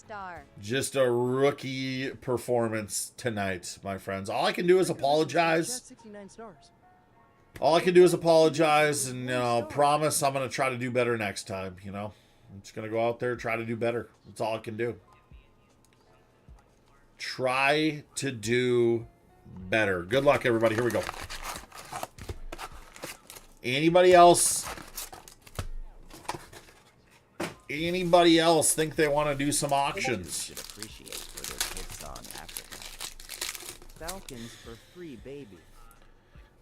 star. Just a rookie performance tonight, my friends. All I can do is apologize. 69 stars. All I can do is apologize and, promise I'm going to try to do better next time, I'm just going to go out there and try to do better. That's all I can do. Try to do better. Good luck, everybody. Here we go. Anybody else? Anybody else think they want to do some auctions? Should appreciate for their kid song Africa. Falcons for free, baby.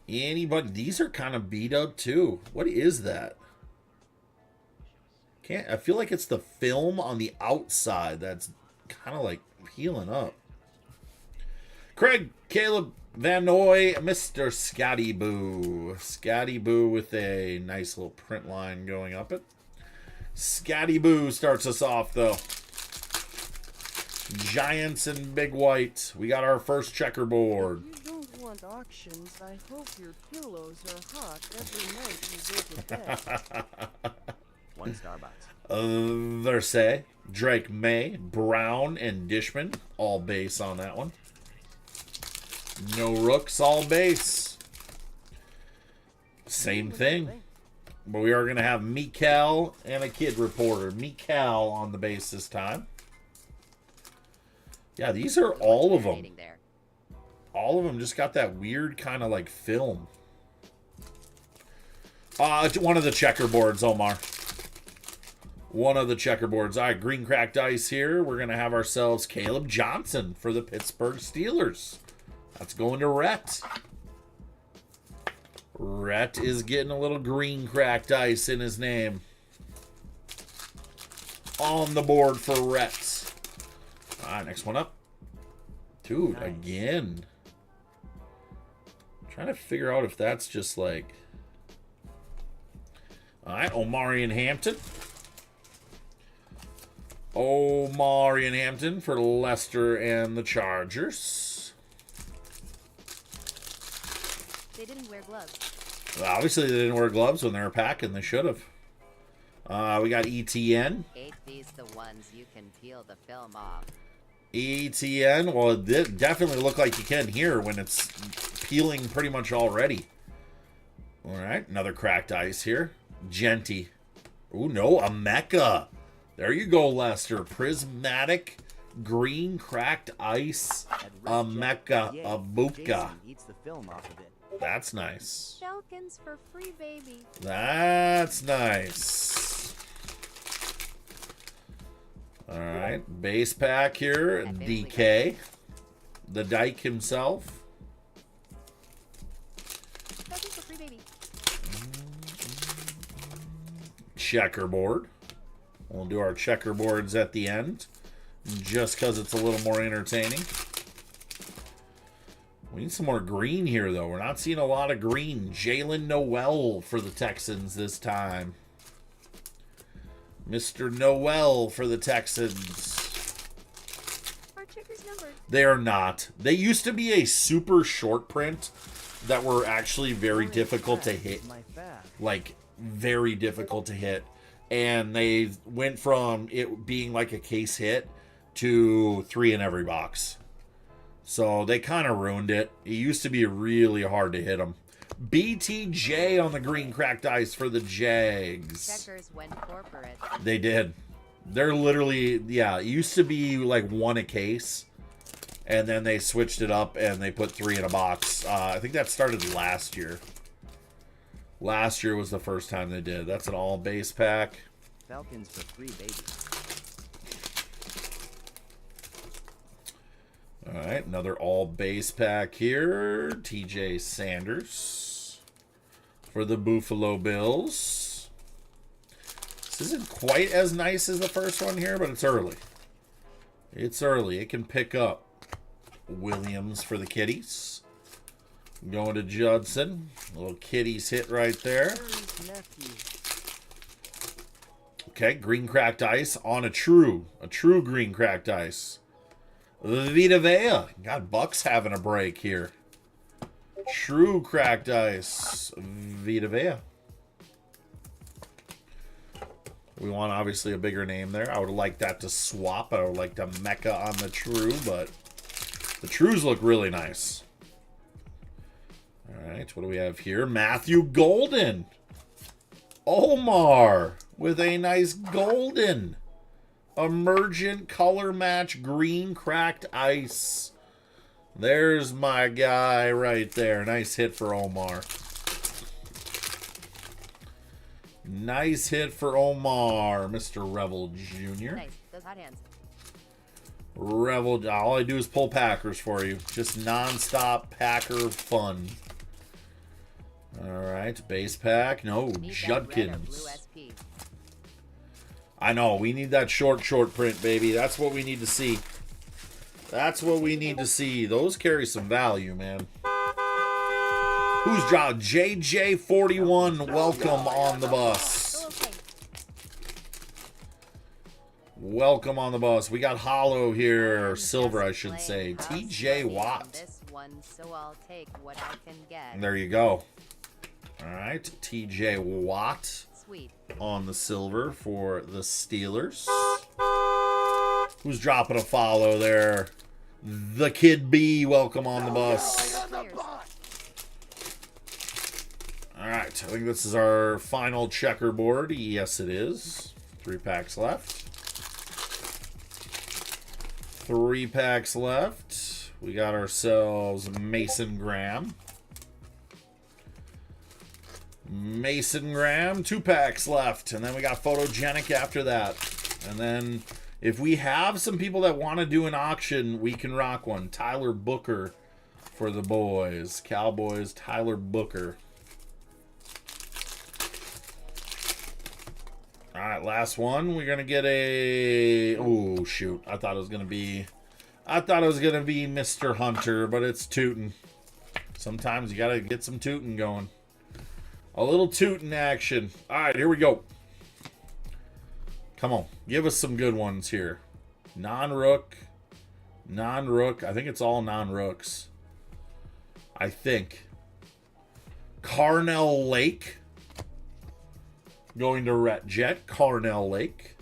Anybody? These are kind of beat up too. What is that? I feel like it's the film on the outside that's kind of like peeling up. Craig, Caleb, Van Noy, Mr. Scotty Boo. Scotty Boo with a nice little print line going up it. Scotty Boo starts us off, though. Giants and Big White. We got our first checkerboard. If you don't want auctions, I hope your pillows are hot every night you go to bed. 1 star box. Versailles, Drake May, Brown, and Dishman. All base on that one. No rooks, all base. Same thing. But we are going to have Mikal and a kid reporter. Mikal on the base this time. Yeah, these are all of them. All of them just got that weird kind of like film. One of the checkerboards, Omar. One of the checkerboards. All right, green cracked ice here. We're going to have ourselves Caleb Johnson for the Pittsburgh Steelers. That's going to Rhett. Rhett is getting a little green cracked ice in his name. On the board for Rhett. All right, next one up. Dude, nice. Again. I'm trying to figure out if that's just like... All right, Omari and Hampton. Omari and Hampton for Leicester and the Chargers. They didn't wear gloves. Well, obviously, they didn't wear gloves when they were packing. They should have. We got ETN. Ain't these the ones you can peel the film off? ETN. Well, it did definitely look like you can here when it's peeling pretty much already. All right, another cracked ice here. Genty. Ooh, no, a Mecca. There you go, Lester. Prismatic green cracked ice. A Mecca. A Buka. That's nice. Falcons for free, baby. That's nice. All right, base pack here. DK. The Dyke himself. Falcons for free, baby. Checkerboard. We'll do our checkerboards at the end, just because it's a little more entertaining. We need some more green here, though. We're not seeing a lot of green. Jalen Noel for the Texans this time. Mr. Noel for the Texans. Are checkers numbered? They are not. They used to be a super short print that were actually very difficult to hit. Like, very difficult to hit. And they went from it being like a case hit to 3 in every box. So they kind of ruined it. It used to be really hard to hit them. BTJ on the green cracked ice for the Jags. Checkers went corporate. They did. They're literally, yeah, it used to be like 1 a case. And then they switched it up and they put 3 in a box. I think that started last year. Last year was the first time they did. That's an all base pack. Falcons for free, baby. All right, another all base pack here. TJ Sanders for the Buffalo Bills. This isn't quite as nice as the first one here, but it's early. It's early. It can pick up. Williams for the Kitties. Going to Judson. Little Kitties hit right there. Okay, green cracked ice on a true green cracked ice. Vita Vea. God, Bucks having a break here. True cracked ice. Vita Vea. We want, obviously, a bigger name there. I would like that to swap. I would like to mecha on the True, but the Trues look really nice. All right, what do we have here? Matthew Golden. Omar with a nice golden. Emergent color match green cracked ice. There's my guy right there. Nice hit for Omar. Nice hit for Omar, Mr. Revel Jr. Nice. Those hot hands. Revel, all I do is pull Packers for you. Just non-stop Packer fun. All right, base pack. No, Judkins. I know, we need that short print, baby. That's what we need to see. That's what we need to see. Those carry some value, man. Who's job? JJ41, welcome on the bus. Welcome on the bus. We got hollow here, silver, I should say. TJ Watt. This one, so I'll take what I can get. There you go. All right, TJ Watt. Sweet. On the silver for the Steelers. Who's dropping a follow there? The Kid B, welcome on the bus. All right, I think this is our final checkerboard. Yes, it is. 3 packs left. 3 packs left. We got ourselves Mason Graham. Mason Graham, 2 packs left. And then we got Photogenic after that. And then if we have some people that want to do an auction, we can rock one. Tyler Booker for the boys. Cowboys, Tyler Booker. All right, last one. We're going to get a... Oh, shoot. I thought it was going to be Mr. Hunter, but it's tootin'. Sometimes you got to get some tootin' going. A little tootin' action. All right, here we go. Come on. Give us some good ones here. Non-rook. Non-rook. I think it's all non-rooks. I think. Carnell Lake. Going to Rhett Jet. Carnell Lake.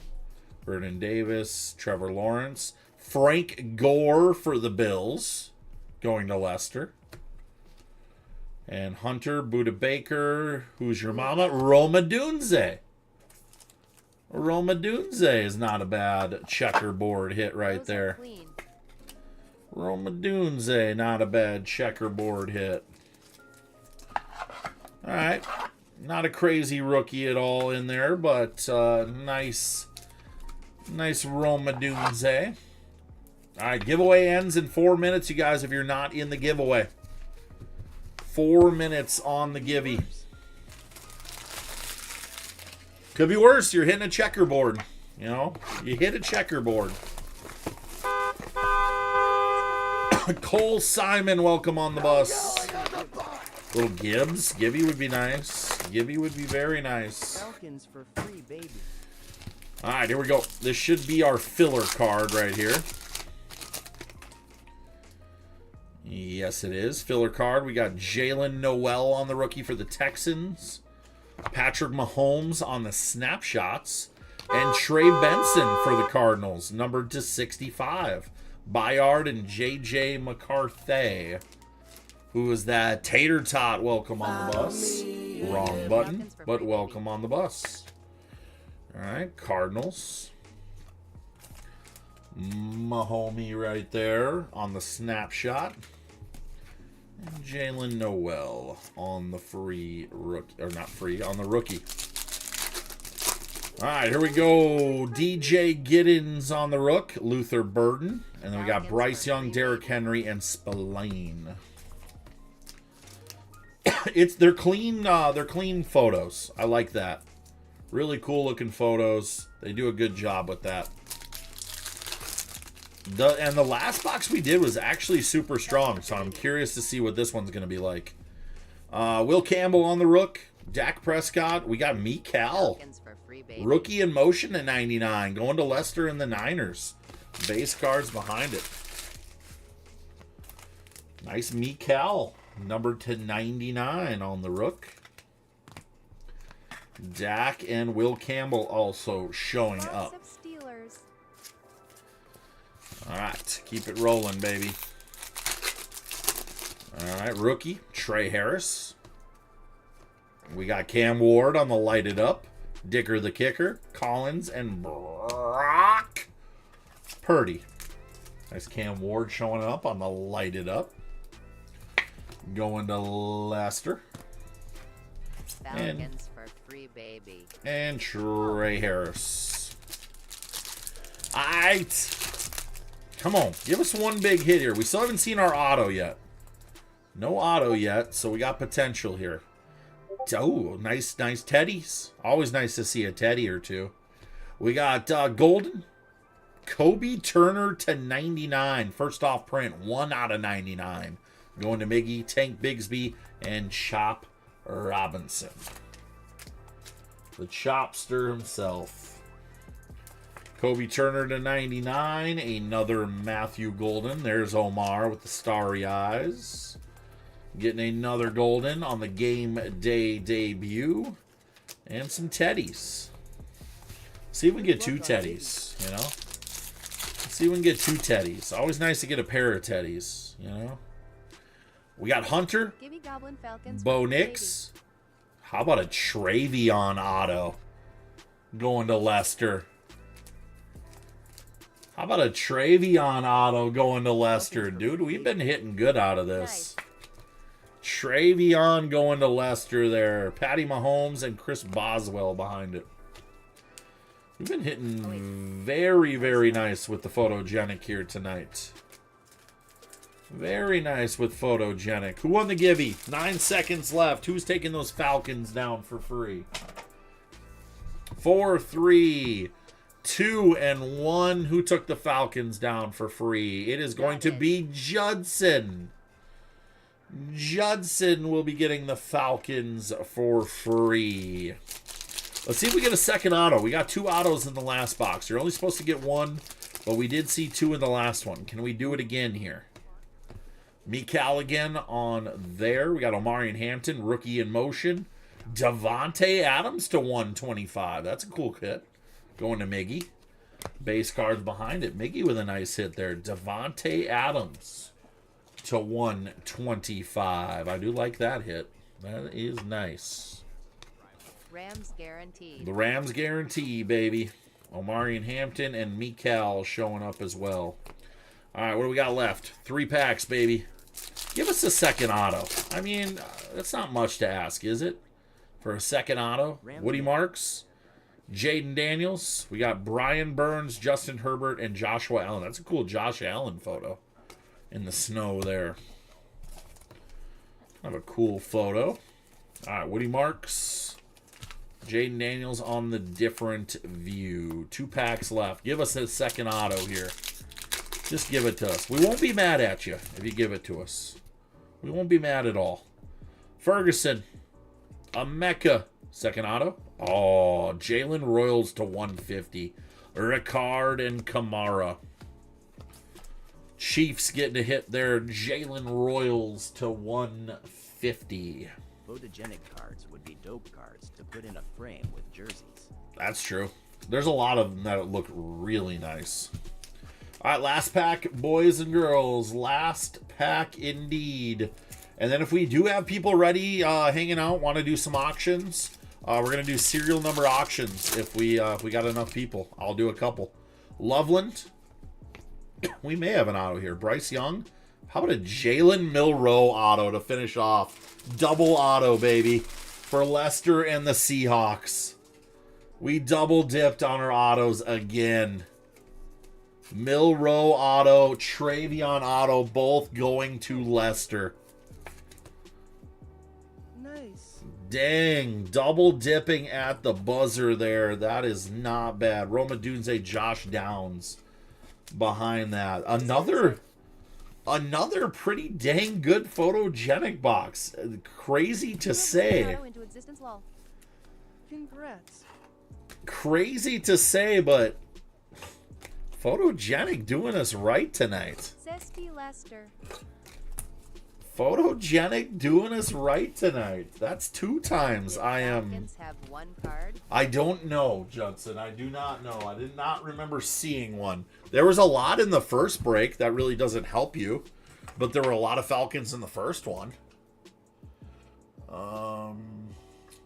Vernon Davis. Trevor Lawrence. Frank Gore for the Bills. Going to Leicester. And Hunter, Buda Baker, who's your mama? Roma Dunze. Roma Dunze is not a bad checkerboard hit right there. Roma Dunze, not a bad checkerboard hit. All right. Not a crazy rookie at all in there, but nice Roma Dunze. All right, giveaway ends in 4 minutes, you guys, if you're not in the giveaway. 4 minutes on the givey. Could be worse. You're hitting a checkerboard. You know, you hit a checkerboard. Cole Simon, welcome on the bus. Little Gibbs. Gibby would be nice. Gibby would be very nice. Falcons for free, baby. All right, here we go. This should be our filler card right here. Yes, it is. Filler card. We got Jalen Noel on the rookie for the Texans. Patrick Mahomes on the snapshots. And Trey Benson for the Cardinals, numbered to 65. Bayard and J.J. McCarthy. Who is that? Tater Tot, welcome on the bus. Wrong button, but welcome on the bus. All right, Cardinals. Mahomie right there on the snapshot. And Jalen Noel on the free rookie, or not free, on the rookie. All right, here we go. DJ Giddens on the rook, Luther Burden, and then we got Bryce Young, Derrick Henry, and Spillane. They're clean photos. I like that. Really cool looking photos. They do a good job with that. And the last box we did was actually super strong, so I'm curious to see what this one's going to be like. Will Campbell on the rook. Dak Prescott. We got Mikal. Rookie in motion at 99. Going to Leicester and the Niners. Base cards behind it. Nice Mikal. Numbered to 99 on the rook. Dak and Will Campbell also showing Lots up. of Steelers. All right, keep it rolling, baby. All right, rookie, Trey Harris. We got Cam Ward on the lighted up. Dicker the kicker. Collins and Brock Purdy. Nice Cam Ward showing up on the lighted up. Going to Lester. Falcons for free, baby. And Trey Harris. Alright. Come on. Give us one big hit here. We still haven't seen our auto yet. No auto yet, so we got potential here. Oh, nice teddies. Always nice to see a teddy or two. We got Golden. Kobe Turner to 99. First off print, 1 out of 99. Going to Miggy, Tank Bigsby, and Chop Robinson. The Chopster himself. Kobe Turner to 99. Another Matthew Golden. There's Omar with the starry eyes. Getting another Golden on the game day debut. And some teddies. See if we can get 2 teddies, you know? See if we can get 2 teddies. Always nice to get a pair of teddies, you know? We got Hunter. Give me Goblin Falcons. Bo Nix. How about a Travion auto going to Lester? How about a Travion auto going to Lester? Dude, we've been hitting good out of this. Nice. Travion going to Lester there. Patty Mahomes and Chris Boswell behind it. We've been hitting very, very nice with the photogenic here tonight. Very nice with photogenic. Who won the givey? 9 seconds left. Who's taking those Falcons down for free? 4, 3, 2, and 1. Who took the Falcons down for free? It is going to be Judson. Judson will be getting the Falcons for free. Let's see if we get a second auto. We got 2 autos in the last box. You're only supposed to get 1, but we did see 2 in the last one. Can we do it again here? Mikal again on there. We got Omarion Hampton, rookie in motion. Devontae Adams to 125. That's a cool hit. Going to Miggy. Base cards behind it. Miggy with a nice hit there. Devontae Adams to 125. I do like that hit. That is nice. Rams guaranteed. The Rams guarantee, baby. Omarion Hampton and Mikal showing up as well. All right, what do we got left? 3 packs, baby. Give us a second auto. I mean, that's not much to ask, is it? For a second auto. Woody Marks, Jaden Daniels. We got Brian Burns, Justin Herbert, and Joshua Allen. That's a cool Josh Allen photo in the snow there. Kind of a cool photo. All right, Woody Marks, Jaden Daniels on the different view. 2 packs left. Give us a second auto here. Just give it to us. We won't be mad at you if you give it to us. We won't be mad at all. Ferguson. A Mecca. Second auto. Oh, Jalen Royals to 150. Ricard and Kamara. Chiefs getting a hit there. Jalen Royals to 150. Photogenic cards would be dope cards to put in a frame with jerseys. That's true. There's a lot of them that look really nice. All right, last pack, boys and girls. Last pack indeed. And then if we do have people ready, hanging out, want to do some auctions, we're going to do serial number auctions if we got enough people. I'll do a couple. Loveland. We may have an auto here. Bryce Young. How about a Jalen Milroe auto to finish off? Double auto, baby, for Lester and the Seahawks. We double dipped on our autos again. Milroe auto, Travion auto, both going to Lester. Nice. Dang, double dipping at the buzzer there. That is not bad. Roma Dunze, Josh Downs behind that. Another pretty dang good photogenic box. Crazy to say. Congrats. Crazy to say, but photogenic doing us right tonight. Zesty Lester. Photogenic doing us right tonight. That's 2 times. Did I am. Falcons have 1 card? I don't know, Judson. I do not know. I did not remember seeing one. There was a lot in the first break. That really doesn't help you. But there were a lot of Falcons in the first one.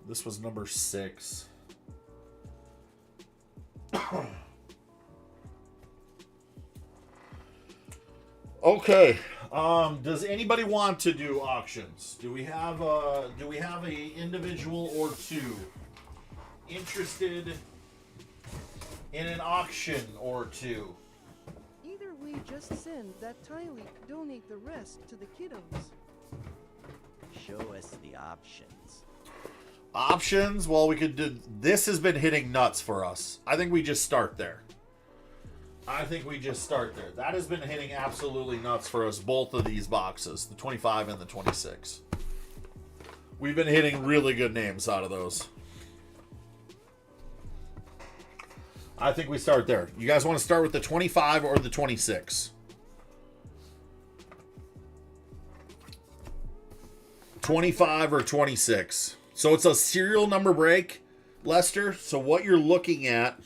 This was number 6. Okay. Does anybody want to do auctions? Do we have a individual or two interested in an auction or two? Either we just send that Tylee to donate the rest to the kiddos. Show us the options. Options? Well, we could do. This has been hitting nuts for us. I think we just start there. That has been hitting absolutely nuts for us, both of these boxes, the 25 and the 26. We've been hitting really good names out of those. I think we start there. You guys want to start with the 25 or the 26? 25 or 26. So it's a serial number break, Lester. So what you're looking at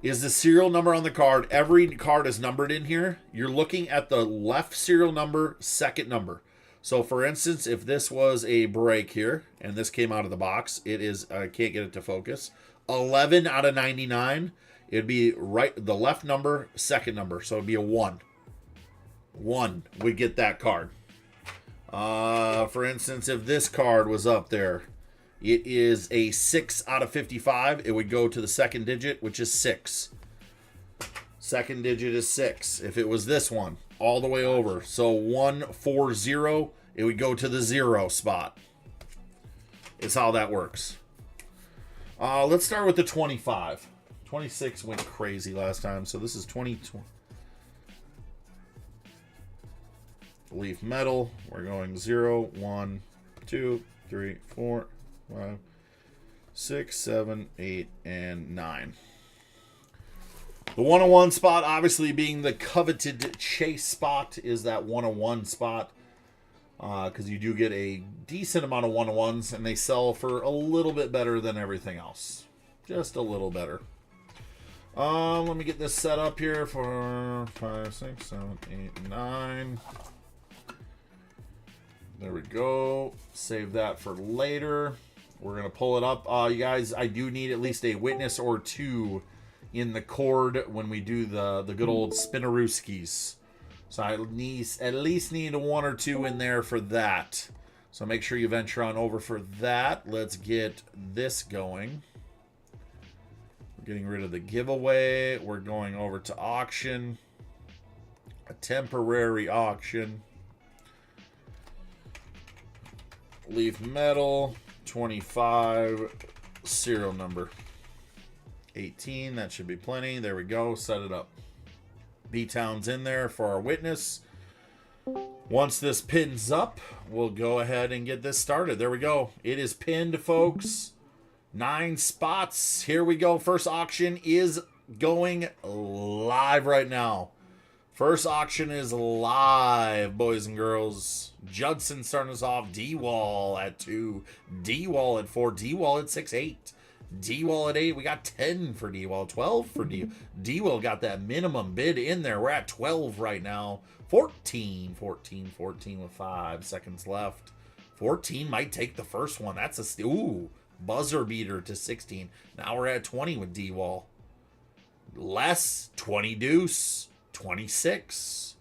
is the serial number on the card. Every card is numbered in here. You're looking at the left serial number, second number. So for instance, if this was a break here, and this came out of the box, it is, I can't get it to focus, 11 out of 99, it'd be right, the left number, second number. So it'd be a 1. 1 would get that card. For instance, if this card was up there, it is a 6 out of 55. It would go to the second digit, which is 6. Second digit is 6. If it was this one, all the way over. So 140, it would go to the 0 spot. Is how that works. Let's start with the 25. 26 went crazy last time, so this is 20. Leaf metal. We're going 0, 1, 2, 3, 4, 5, 6, 7, 8, and 9. The 101 spot, obviously being the coveted chase spot, is that 101 spot. Because you do get a decent amount of 101s, and they sell for a little bit better than everything else. Just a little better. Let me get this set up here for 5, 6, 7, 8, 9. There we go. Save that for later. We're going to pull it up. You guys, I do need at least a witness or two in the cord when we do the good old spinnerooskies. So I at least need 1 or 2 in there for that. So make sure you venture on over for that. Let's get this going. We're getting rid of the giveaway. We're going over to auction. A temporary auction. Leaf metal, 25, serial number 18. That should be plenty. There we go. Set it up. B-Town's in there for our witness. Once this pins up, we'll go ahead and get this started. There we go. It is pinned, folks. 9 spots. Here we go. First auction is going live right now. First auction is live, boys and girls. Judson starting us off. D-Wall at 2. D-Wall at 4. D-Wall at 6, 8. D-Wall at 8. We got 10 for D-Wall. 12 for D-Wall. D-Wall got that minimum bid in there. We're at 12 right now. 14. 14 with 5 seconds left. 14 might take the first one. That's a steal. Ooh, buzzer beater to 16. Now we're at 20 with D-Wall. Less. 20 deuce. 26,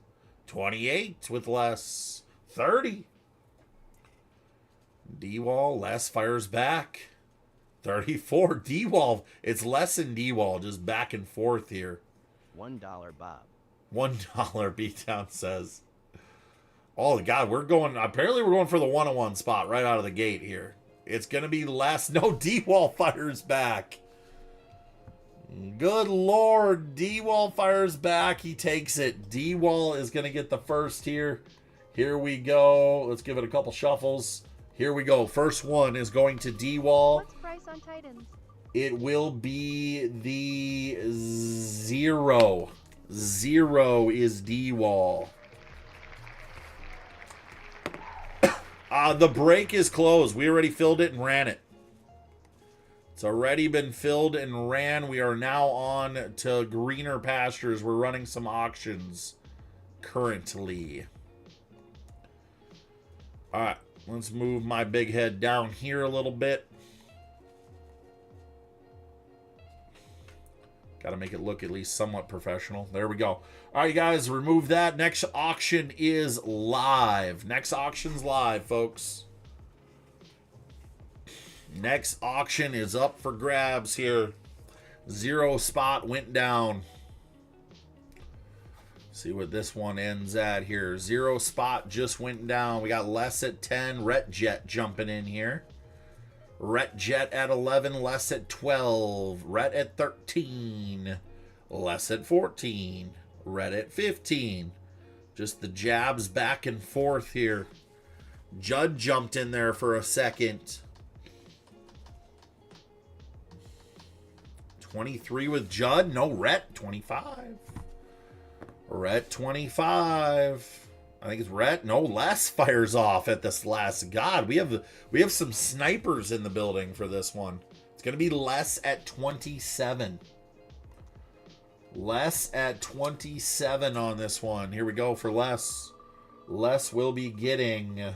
28 with less, 30. D-Wall, less fires back. 34, D-Wall. It's less than D-Wall, just back and forth here. $1, Bob. $1, B-Town says. Oh, God, apparently we're going for the 101 spot right out of the gate here. It's going to be less. No, D-Wall fires back. Good Lord, D-Wall fires back. He takes it. D-Wall is going to get the first here. Here we go. Let's give it a couple shuffles. Here we go. First one is going to D-Wall. What's price on Titans? It will be the 0. 0 is D-Wall. The break is closed. We already filled it and ran it. It's already been filled and ran. We are now on to greener pastures. We're running some auctions currently. All right, let's move my big head down here a little bit. Got to make it look at least somewhat professional. There we go. All right, guys, remove that. Next auction is live. Next auction's live, folks. Next auction is up for grabs here. 0 spot went down. See what this one ends at here. 0 spot just went down. We got less at 10. Rhett Jet jumping in here. Rhett Jet at 11. Less at 12. Rhett at 13. Less at 14. Rhett at 15. Just the jabs back and forth here. Judd jumped in there for a second. 23 with Judd. No, Rhett, 25. Rhett, 25. I think it's Rhett. No, Les fires off at this last. God, we have some snipers in the building for this one. It's going to be Les at 27. Les at 27 on this one. Here we go for Les. Les will be getting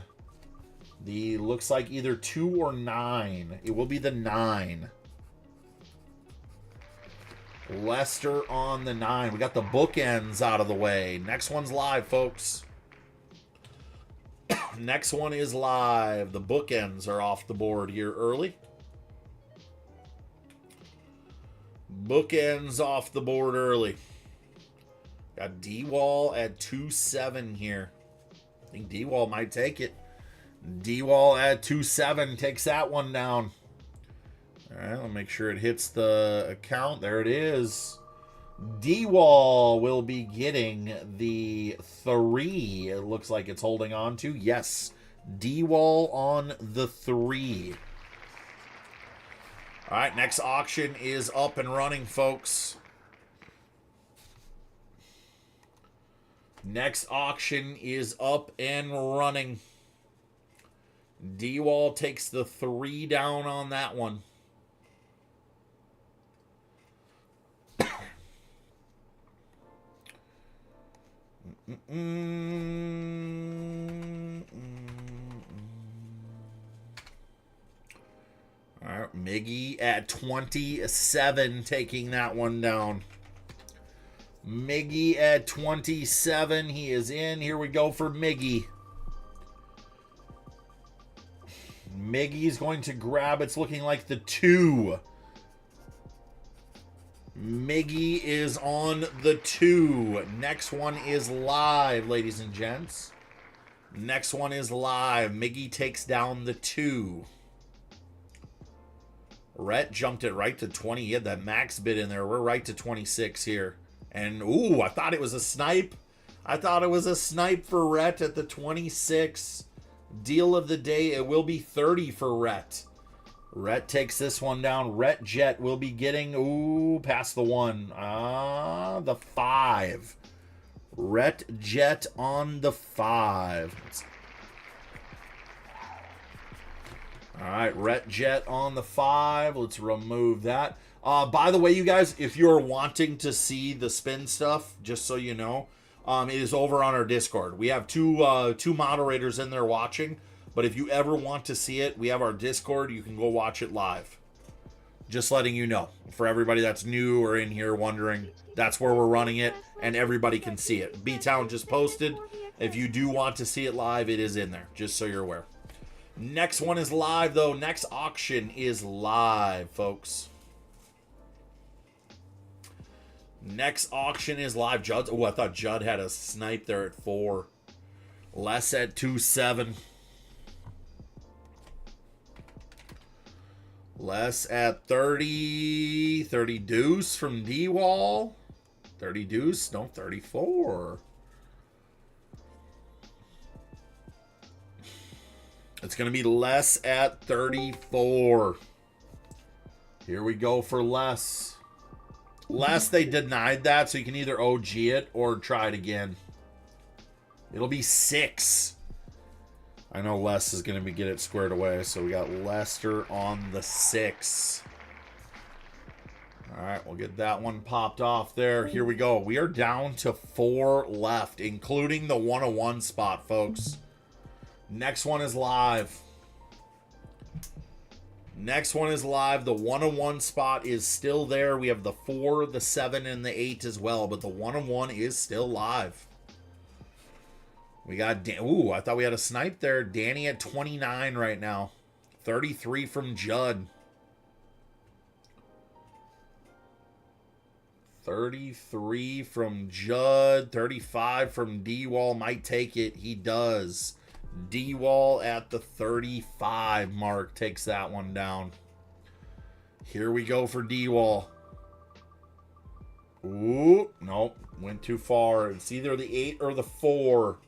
the, looks like either 2 or 9. It will be the 9. Lester on the 9. We got the bookends out of the way. Next one's live, folks. Next one is live. The bookends are off the board here early. Bookends off the board early. Got D-Wall at 2-7 here. I think D-Wall might take it. D-Wall at 2-7 takes that one down. All right, I'll make sure it hits the account. There it is. D-Wall will be getting the 3. It looks like it's holding on to. Yes, D-Wall on the 3. All right, next auction is up and running, folks. Next auction is up and running. D-Wall takes the 3 down on that one. All right, Miggy at 27 taking that one down. Miggy at 27. He is in. Here we go for Miggy. Miggy's going to grab, it's looking like the 2. Miggy is on the 2. Next one is live, ladies and gents. Next one is live. Miggy takes down the 2. Rhett jumped it right to 20. He had that max bid in there. We're right to 26 here. And, ooh, I thought it was a snipe. I thought it was a snipe for Rhett at the 26. Deal of the day. It will be 30 for Rhett. Rhett takes this one down. Rhett Jet will be getting, ooh, past the 1. The 5. Rhett Jet on the 5. All right, Rhett Jet on the 5. Let's remove that. By the way, you guys, if you're wanting to see the spin stuff, just so you know, it is over on our Discord. We have two moderators in there watching. But if you ever want to see it, we have our Discord. You can go watch it live. Just letting you know. For everybody that's new or in here wondering, that's where we're running it, and everybody can see it. B-Town just posted. If you do want to see it live, it is in there, just so you're aware. Next one is live, though. Next auction is live, folks. Next auction is live. Judd. Oh, I thought Judd had a snipe there at 4. Les at 2-7. Les at 30. 30 deuce from D-Wall. 30 deuce. No, 34. It's going to be Les at 34. Here we go for Les. Les, they denied that, so you can either OG it or try it again. It'll be 6. I know Les is going to get it squared away, so we got Lester on the 6. All right, we'll get that one popped off there. Here we go. We are down to 4 left, including the 101 spot, folks. Next one is live. Next one is live. The 101 spot is still there. We have the 4, the 7, and the 8 as well, but the 101 is still live. We got, ooh, I thought we had a snipe there. Danny at 29 right now. 33 from Judd. 33 from Judd. 35 from D-Wall. Might take it. He does. D-Wall at the 35 mark. Takes that one down. Here we go for D-Wall. Ooh, nope. Went too far. It's either the 8 or the 4.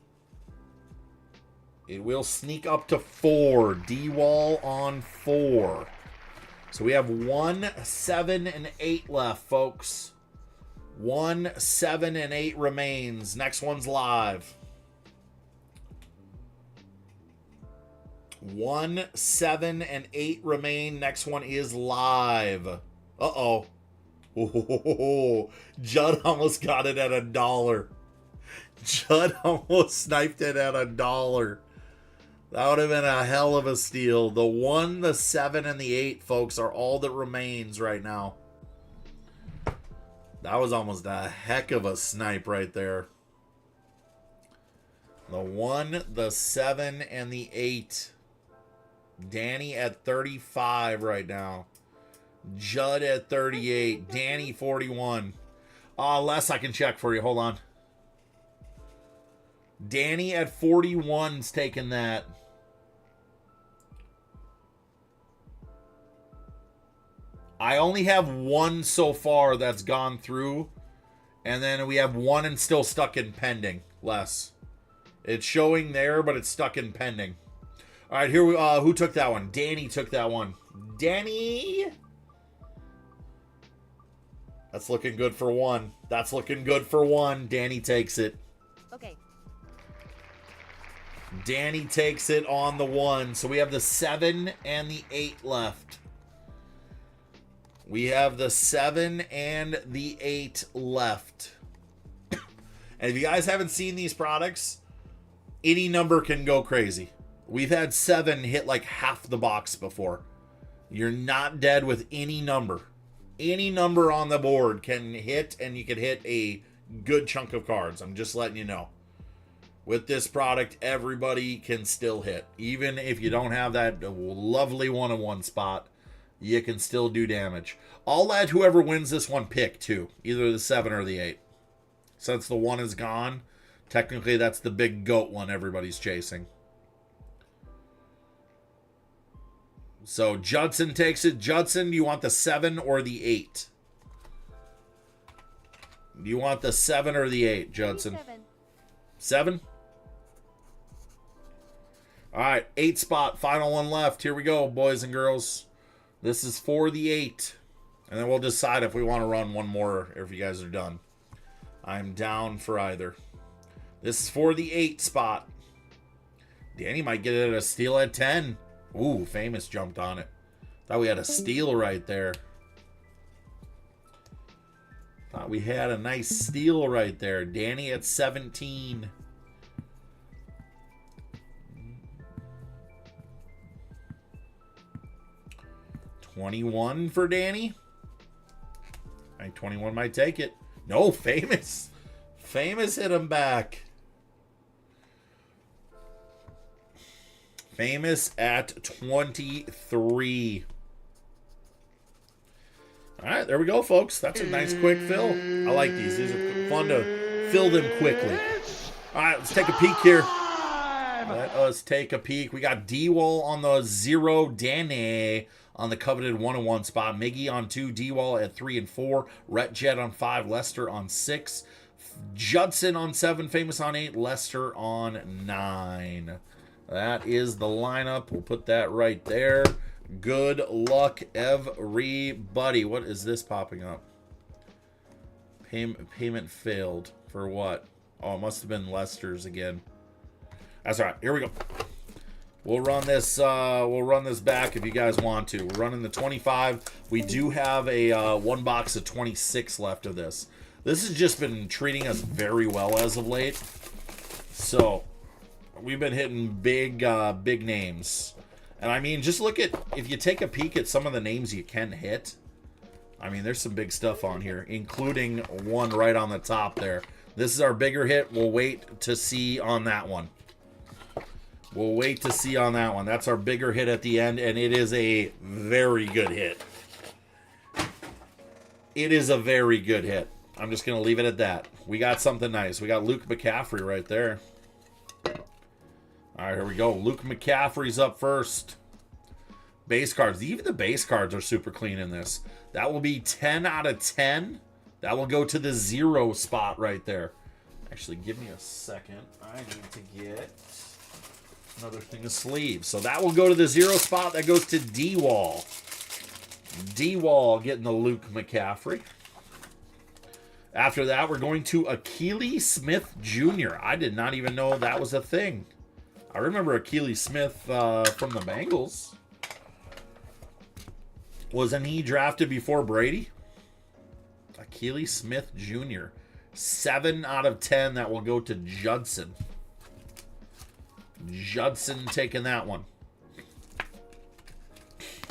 It will sneak up to 4. D-Wall on 4. So we have 1, 7, and 8 left, folks. 1, 7, and 8 remains. Next one's live. 1, 7, and 8 remain. Next one is live. Uh-oh. Oh, Judd almost got it at $1. Judd almost sniped it at $1. That would have been a hell of a steal. The 1, the 7, and the 8, folks, are all that remains right now. That was almost a heck of a snipe right there. The 1, the 7, and the 8. Danny at 35 right now. Judd at 38. Danny 41. Les, I can check for you. Hold on. Danny at 41's taking that. I only have 1 so far that's gone through. And then we have 1 and still stuck in pending. Les. It's showing there, but it's stuck in pending. All right, here we who took that one? Danny took that one. Danny. That's looking good for 1. That's looking good for 1. Danny takes it. Okay. Danny takes it on the 1. So we have the 7 and the 8 left. We have the 7 and the 8 left. And if you guys haven't seen these products, any number can go crazy. We've had 7 hit like half the box before. You're not dead with any number. Any number on the board can hit, and you can hit a good chunk of cards. I'm just letting you know. With this product, everybody can still hit. Even if you don't have that lovely 1-on-1 spot, you can still do damage. I'll let whoever wins this one pick, too. Either the 7 or the 8. Since the 1 is gone, technically that's the big goat one everybody's chasing. So Judson takes it. Judson, do you want the 7 or the 8? Do you want the 7 or the 8, Judson? 7? All right, 8 spot, final one left. Here we go, boys and girls. This is for the 8. And then we'll decide if we want to run one more or if you guys are done. I'm down for either. This is for the 8 spot. Danny might get it at a steal at 10. Ooh, Famous jumped on it. Thought we had a steal right there. Thought we had a nice steal right there. Danny at 17. $21 for Danny. I think 21 might take it. No, Famous. Famous hit him back. Famous at 23. All right, there we go, folks. That's a nice quick fill. I like these. These are fun to fill them quickly. All right, let's take a peek here. Let us take a peek. We got D-Wall on the 0, Danny on the coveted 1-on-1 spot. Miggy on 2, D-Wall at 3 and 4. Rhett Jet on 5, Lester on 6. Judson on 7, Famous on 8, Lester on 9. That is the lineup. We'll put that right there. Good luck, everybody. What is this popping up? Payment failed. For what? Oh, it must have been Lester's again. That's all right. Here we go. We'll run this back if you guys want to. We're running the 25. We do have a one box of 26 left of this. This has just been treating us very well as of late. So, we've been hitting big names. And I mean, just look at, if you take a peek at some of the names you can hit, I mean, there's some big stuff on here, including one right on the top there. This is our bigger hit. We'll wait to see on that one. We'll wait to see on that one. That's our bigger hit at the end, and it is a very good hit. It is a very good hit. I'm just going to leave it at that. We got something nice. We got Luke McCaffrey right there. All right, here we go. Luke McCaffrey's up first. Base cards. Even the base cards are super clean in this. That will be 10 out of 10. That will go to the 0 spot right there. Actually, give me a second. I need to get another thing of sleeves. So that will go to the 0 spot. That goes to D-Wall. D-Wall getting the Luke McCaffrey. After that, we're going to Akili Smith Jr. I did not even know that was a thing. I remember Akili Smith from the Bengals. Wasn't he drafted before Brady? Akili Smith Jr. 7 out of 10. That will go to Judson. Judson taking that one.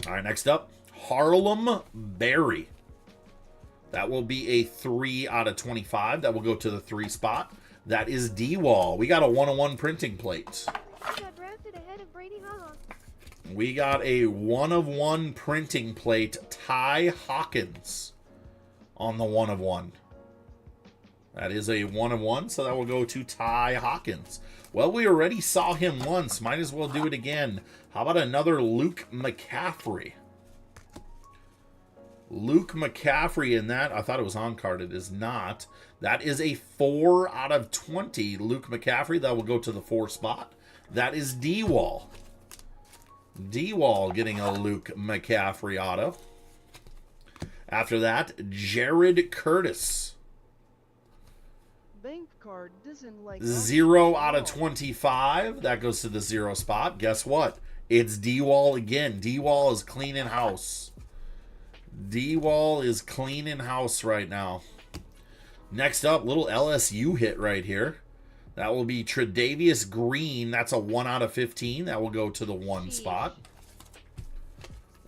All right, next up, Harlem Berry. That will be a 3 out of 25. That will go to the 3 spot. That is D-Wall. We got a 1-of-1 printing plate. I got drafted ahead of Brady Haha. We got a 1-of-1 printing plate, Ty Hawkins, on the 1-of-1. That is a 1-of-1, so that will go to Ty Hawkins. Well, we already saw him once. Might as well do it again. How about another Luke McCaffrey? Luke McCaffrey in that. I thought it was on card. It is not. That is a 4 out of 20 Luke McCaffrey. That will go to the 4 spot. That is D-Wall. D-Wall getting a Luke McCaffrey auto. After that, Jared Curtis. Bank card doesn't like 0 out of 25. That goes to the 0 spot. Guess what? It's D-Wall again. D-Wall is cleaning house. D-Wall is cleaning house right now. Next up, little LSU hit right here. That will be Tre'Davious Green. That's a 1 out of 15. That will go to the 1 spot.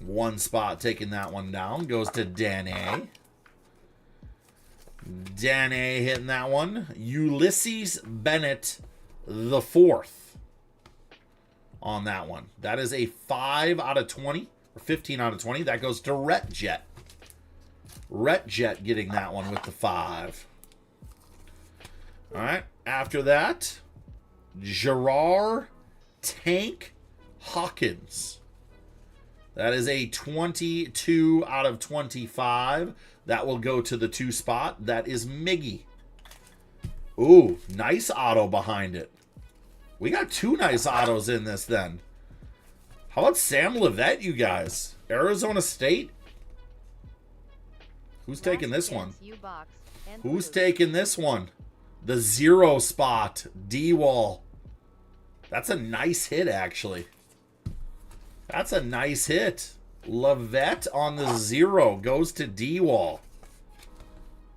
1 spot taking that one down. Goes to Dane. Dane hitting that one. Ulysses Bennett the 4th on that one. That is a 5 out of 20. Or 15 out of 20. That goes to Rhett Jet. Rhett Jet getting that one with the 5. All right. After that, Gerard Tank Hawkins. That is a 22 out of 25. That will go to the 2 spot. That is Miggy. Ooh, nice auto behind it. We got 2 nice autos in this then. How about Sam Levette, you guys? Arizona State? Who's taking this one? Who's taking this one? The 0 spot. D-Wall. That's a nice hit, actually. That's a nice hit. Levette on the 0 goes to D-Wall.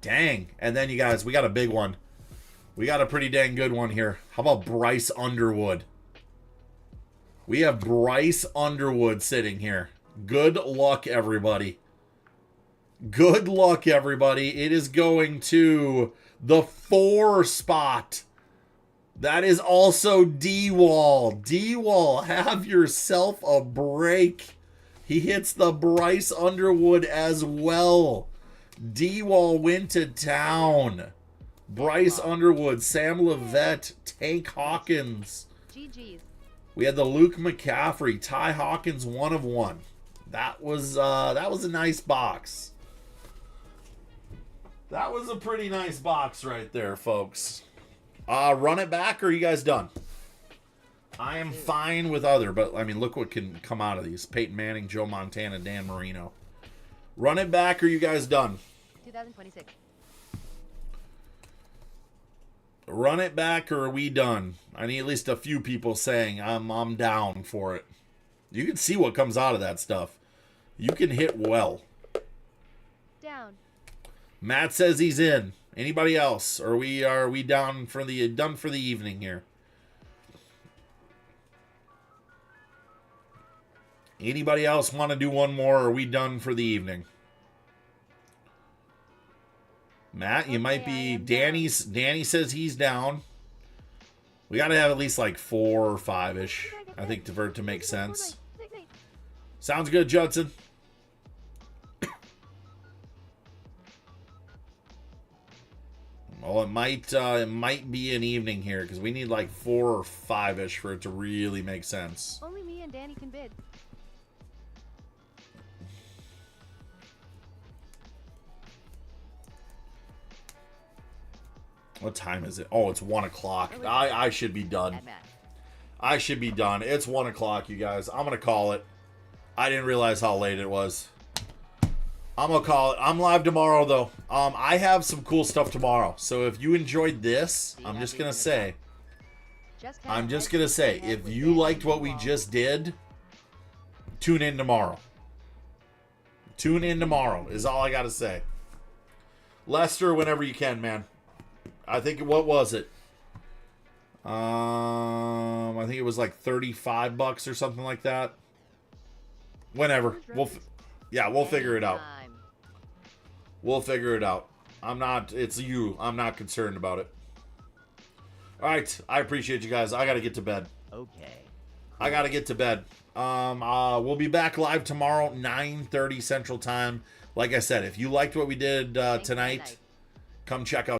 Dang. And then, you guys, we got a big one. We got a pretty dang good one here. How about Bryce Underwood? We have Bryce Underwood sitting here. Good luck, everybody. Good luck, everybody. It is going to the 4 spot. That is also D-Wall. D-Wall, have yourself a break. He hits the Bryce Underwood as well. D-Wall went to town. Bryce Underwood, Sam Levette, Tank Hawkins. GG's. We had the Luke McCaffrey, Ty Hawkins 1-of-1. That was a nice box. That was a pretty nice box right there, folks. Run it back, or are you guys done? I am fine with other, but I mean, look what can come out of these. Peyton Manning, Joe Montana, Dan Marino. Run it back, or are you guys done? 2026. Run it back, or are we done? I need at least a few people saying I'm down for it. You can see what comes out of that stuff. You can hit well. Down. Matt says he's in. Anybody else? Or are we done for the evening here? Anybody else want to do one more, or are we done for the evening? Matt, you might be. Danny says he's down. We got to have at least like 4 or 5-ish, I think, for it to make sense. Sounds good, Judson. Well, it might be an evening here because we need like 4 or 5-ish for it to really make sense. Only me and Danny can bid. What time is it? Oh, it's 1 o'clock. I should be done. I should be done. It's 1 o'clock, you guys. I'm going to call it. I didn't realize how late it was. I'm going to call it. I'm live tomorrow, though. I have some cool stuff tomorrow. So if you enjoyed this, I'm just going to say, if you liked what we just did, tune in tomorrow. Tune in tomorrow is all I got to say. Lester, whenever you can, man. I think, what was it? I think it was like $35 or something like that. Whenever. We'll figure it out. We'll figure it out. It's you. I'm not concerned about it. All right. I appreciate you guys. I got to get to bed. Okay. I got to get to bed. We'll be back live tomorrow, 9:30 Central Time. Like I said, if you liked what we did tonight, come check out